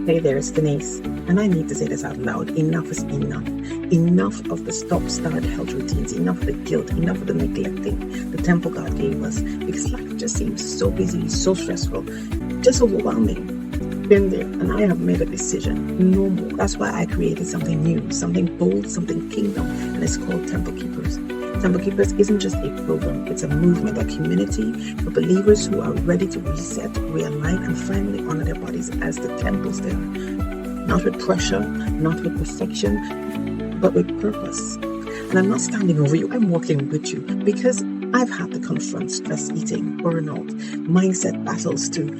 Hey there, it's Denise, and I need to say this out loud. Enough is enough. Enough of the stop-start health routines. Enough of the guilt. Enough of the neglecting the temple God gave us. Because life just seems so busy, so stressful, just overwhelming. Been there, and I have made a decision. No more. That's why I created something new, something bold, something kingdom, and it's called Temple Keepers. Temple Keepers isn't just a program, it's a movement, a community for believers who are ready to reset, realign, and finally honor their bodies as the temples they are. Not with pressure, not with perfection, but with purpose. And I'm not standing over you, I'm walking with you because I've had to confront stress eating, burnout, mindset battles too.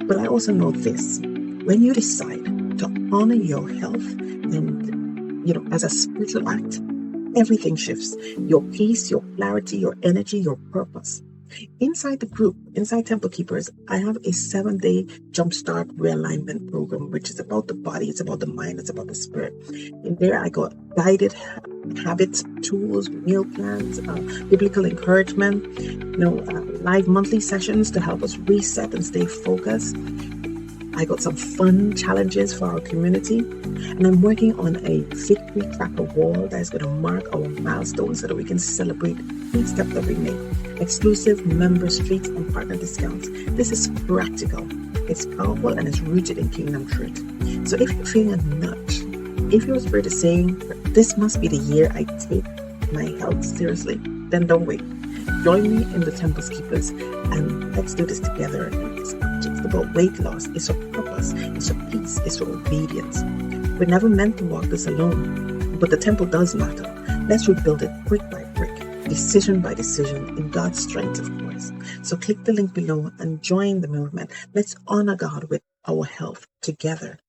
But I also know this, when you decide to honor your health and, as a spiritual act, everything shifts. Your peace, your clarity, your energy, your purpose. Inside the group, inside Temple Keepers, I have a 7-day jumpstart realignment program, which is about the body, it's about the mind, it's about the spirit. In there, I got guided habits, tools, meal plans, biblical encouragement, live monthly sessions to help us reset and stay focused. I got some fun challenges for our community, and I'm working on a victory tracker wall that is going to mark our milestones so that we can celebrate each step that we make. Exclusive member streets and partner discounts. This is practical, it's powerful, and it's rooted in kingdom truth. So if you're feeling a nudge, if your spirit is saying, this must be the year I take my health seriously, then don't wait. Join me in the Temple Keepers and let's do this together. It's not just about weight loss, it's a purpose, it's a peace, it's for obedience. We're never meant to walk this alone, but the temple does matter. Let's rebuild it brick by brick, decision by decision, in God's strength, of course. So click the link below and join the movement. Let's honor God with our health together.